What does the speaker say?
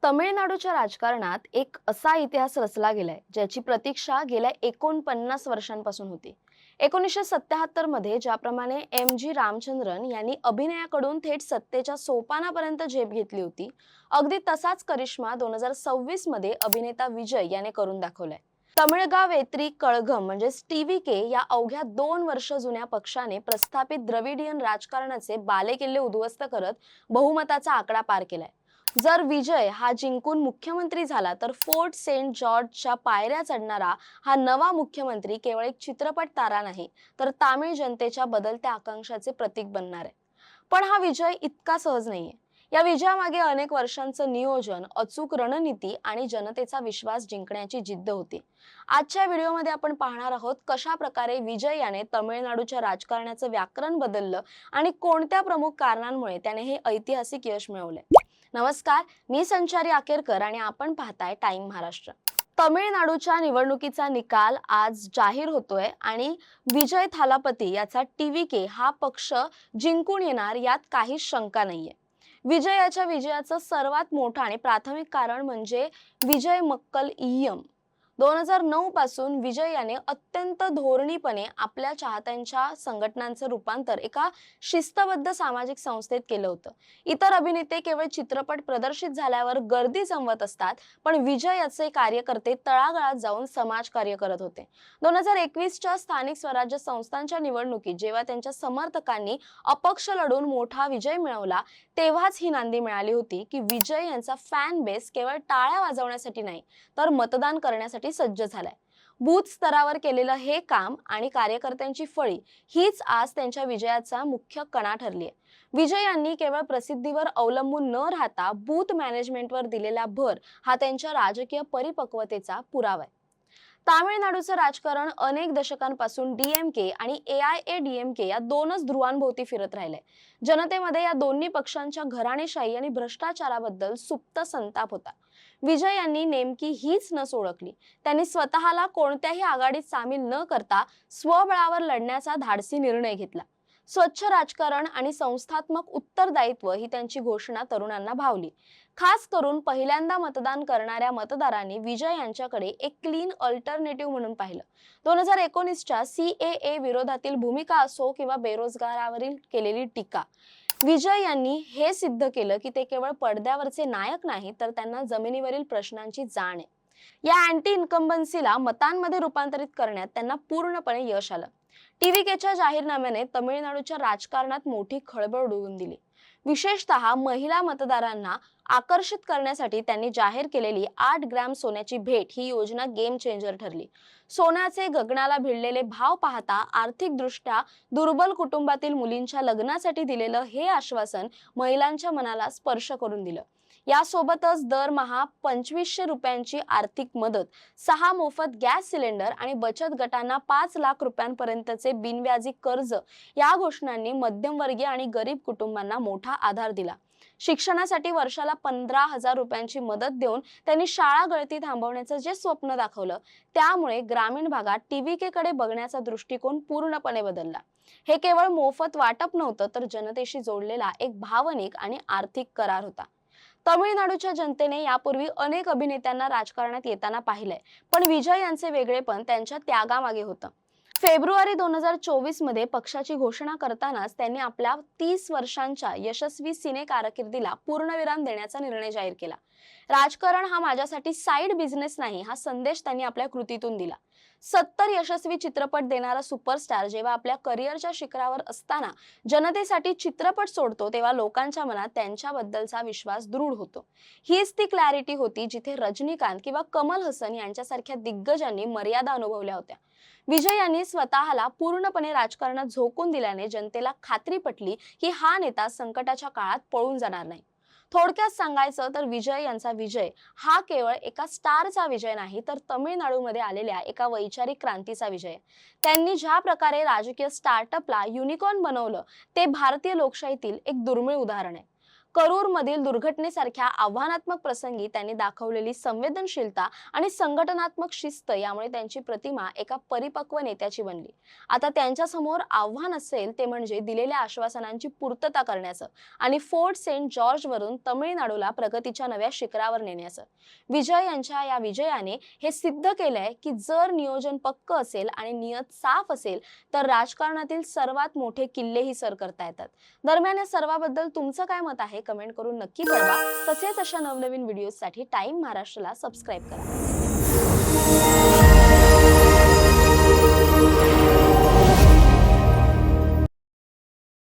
तमिळनाडूच्या राजकारणात एक असा इतिहास रचला गेलाय ज्याची प्रतीक्षा गेल्या 49 वर्षांपासून होती. 1977 मध्ये ज्याप्रमाणे जी रामचंद्रन यांनी अभिनयाकडून थेट सत्तेच्या सोपानापर्यंत झेप घेतली होती, अगदी तसाच करिश्मा 2026 मध्ये अभिनेता विजय याने करून दाखवलाय. तमिळगा वेत्री कळघम म्हणजेच TVK या अवघ्या 2 वर्ष जुन्या पक्षाने प्रस्थापित द्रविडियन राजकारणाचे बालेकिल्ले उद्ध्वस्त करत बहुमताचा आकडा पार केलाय. जर विजय हा जिंकून मुख्यमंत्री झाला तर फोर्ट सेंट जॉर्जच्या पायऱ्या चढणारा हा नवा मुख्यमंत्री केवळ एक चित्रपट तारा नाही, तर तामिळ जनतेच्या बदलत्या आकांक्षाचे प्रतीक बनणार आहे. पण हा विजय इतका सहज नाहीये. या विजयामागे अनेक वर्षांचं नियोजन, अचूक रणनीती आणि जनतेचा विश्वास जिंकण्याची जिद्द होती. आजच्या व्हिडिओमध्ये आपण पाहणार आहोत कशा प्रकारे विजय याने तमिळनाडूच्या राजकारणाचं व्याकरण बदललं आणि कोणत्या प्रमुख कारणांमुळे त्याने हे ऐतिहासिक यश मिळवले. नमस्कार, मी संचारी आकेरकर आणि आपण पाहताय टाइम महाराष्ट्र. तमिळनाडूच्या निवडणुकीचा निकाल आज जाहीर होतोय आणि विजय थालापती याचा TVK हा पक्ष जिंकून येणार यात काहीच शंका नाहीये. विजयाच्या विजयाचं सर्वात मोठं आणि प्राथमिक कारण म्हणजे विजय मक्कल ईयम. 2009 पासून विजय याने अत्यंत धोरणीपणे आपल्या चाहत्यांच्या संघटनांचं रूपांतर एका शिस्तबद्ध सामाजिक संस्थेत केलं होतं. इतर अभिनेते केवळ चित्रपट प्रदर्शित झाल्यावर गर्दी जमवत असतात, पण विजय याचे कार्यकर्ते तळागाळात जाऊन समाजकार्य करत होते. 2021च्या स्थानिक स्वराज्य संस्थांच्या निवडणुकीत जेव्हा त्यांच्या समर्थकांनी अपक्ष लढून मोठा विजय मिळवला, तेव्हाच ही नांदी मिळाली होती की विजय यांचा फॅन बेस केवळ टाळ्या वाजवण्यासाठी नाही, तर मतदान करण्यासाठी सज्ज झालाय. बूथ स्तरावर केलेलं हे काम आणि कार्यकर्त्यांची फळी हीच आज त्यांच्या विजयाचा मुख्य कणा ठरली आहे. विजय यांनी केवळ प्रसिद्धीवर अवलंबून न राहता बूथ मॅनेजमेंटवर दिलेला भर हा त्यांच्या राजकीय परिपक्वतेचा पुरावा आहे. तामिळनाडूचं राजकारण अनेक दशकांपासून DMK आणि AIADMK या दोनच ध्रुवांभोवती फिरत राहिलंय. जनतेमध्ये या दोन्ही पक्षांच्या घराणेशाही आणि भ्रष्टाचाराबद्दल सुप्त संताप होता. विजय यांनी नेमकी हीच नस ओळखली. त्यांनी स्वतःला कोणत्याही आघाडीत सामील न करता स्वबळावर लढण्याचा धाडसी निर्णय घेतला. स्वच्छ राजकारण आणि संस्थात्मक उत्तरदायित्व ही त्यांची घोषणा तरुणांना भावली. खास करून पहिल्यांदा मतदान करणाऱ्या मतदारांनी विजय यांच्याकडे एक क्लीन अल्टरनेटिव्ह म्हणून पाहिलं. 2019च्या CAA विरोधातील भूमिका असो किंवा बेरोजगारावरील केलेली टीका, विजय यांनी हे सिद्ध केलं की ते केवळ पडद्यावरचे नायक नाही, तर त्यांना जमिनीवरील प्रश्नांची जाण आहे. या अँटी इन्कम्बन्सीला मतांमध्ये रूपांतरित करण्यात त्यांना पूर्णपणे यश आलं. TVKच्या जाहीरनाम्याने तमिळनाडूच्या राजकारणात मोठी खळबळ उडवून दिली. विशेषतः महिला मतदारांना आकर्षित करण्यासाठी त्यांनी जाहीर केलेली 8 ग्रॅम सोन्याची भेट ही योजना गेम चेंजर ठरली. सोन्याचे गगनाला भिडलेले भाव पाहता आर्थिकदृष्ट्या दुर्बल कुटुंबातील मुलींच्या लग्नासाठी दिलेलं हे आश्वासन महिलांच्या मनाला स्पर्श करून दिलं. यासोबतच दरमहा 2500 रुपयांची आर्थिक मदत, 6 मोफत गॅस सिलेंडर आणि बचत गटांना 5 लाख रुपयांपर्यंतचे बिनव्याजी कर्ज या घोषणांनी मध्यमवर्गीय आणि गरीब कुटुंबांना मोठा आधार दिला. शिक्षणासाठी वर्षाला 15,000 रुपयांची मदत देऊन त्यांनी शाळा गळती थांबवण्याचं जे स्वप्न दाखवलं, त्यामुळे ग्रामीण भागात TVK कडे बघण्याचा दृष्टिकोन पूर्णपणे बदलला. हे केवळ मोफत वाटप नव्हतं, तर जनतेशी जोडलेला एक भावनिक आणि आर्थिक करार होता. तमिळनाडूच्या जनतेने यापूर्वी अनेक अभिनेत्यांना राजकारणात येताना पाहिलंय, पण विजय यांचे वेगळेपण त्यांच्या त्यागामागे होतं. फेब्रुवारी 2024 मध्ये पक्षाची घोषणा करतानाच त्यांनी आपल्या 30 वर्षांच्या यशस्वी सिने कारकिर्दीला पूर्णविराम देण्याचा निर्णय जाहीर केला. राजकारण हा माझ्यासाठी साइड बिझनेस नाही, हा संदेश त्यांनी आपल्या कृतीतून दिला. 70 यशस्वी चित्रपट देणारा सुपरस्टार जेव्हा आपल्या करिअरच्या शिखरावर असताना जनतेसाठी चित्रपट सोडतो, तेव्हा लोकांच्या मनात त्यांच्याबद्दलचा विश्वास दृढ होतो. हीच ती क्लॅरिटी होती जिथे रजनीकांत किंवा कमल हसन यांच्यासारख्या दिग्गजांनी मर्यादा अनुभवल्या होत्या. विजय यांनी स्वतःला पूर्णपणे राजकारणात झोकून दिल्याने जनतेला खात्री पटली की हा नेता संकटाच्या काळात पळून जाणार नाही. थोडक्यात सांगायचं तर विजय यांचा विजय हा केवळ एका स्टारचा विजय नाही, तर तमिळनाडूमध्ये आलेल्या एका वैचारिक क्रांतीचा विजय. त्यांनी ज्या प्रकारे राजकीय स्टार्टअपला युनिकॉर्न बनवलं, ते भारतीय लोकशाहीतील एक दुर्मिळ उदाहरण आहे. करूर मधील दुर्घटनेसारख्या आव्हानात्मक प्रसंगी त्यांनी दाखवलेली संवेदनशीलता आणि संघटनात्मक शिस्त यामुळे त्यांची प्रतिमा एका परिपक्व नेत्याची बनली। आता त्यांच्या समोर आव्हान असेल ते म्हणजे दिलेल्या आश्वासनांची पूर्तता करण्याचं आणि फोर्ट सेंट जॉर्ज वरून तमिळनाडूला प्रगतीच्या नव्या शिखरावर नेण्याचं। विजय यांच्या या विजयाने हे सिद्ध केलंय की जर नियोजन पक्क असेल आणि नियत साफ असेल तर राजकारणातील सर्वात मोठे किल्लेही सर करता येतात। दरम्यान या सर्वाबद्दल तुमचं काय मत आहे कमेंट करून नक्की कळवा। तसेच अशा नवनवीन व्हिडिओसाठी टाइम महाराष्ट्राला सबस्क्राईब करा।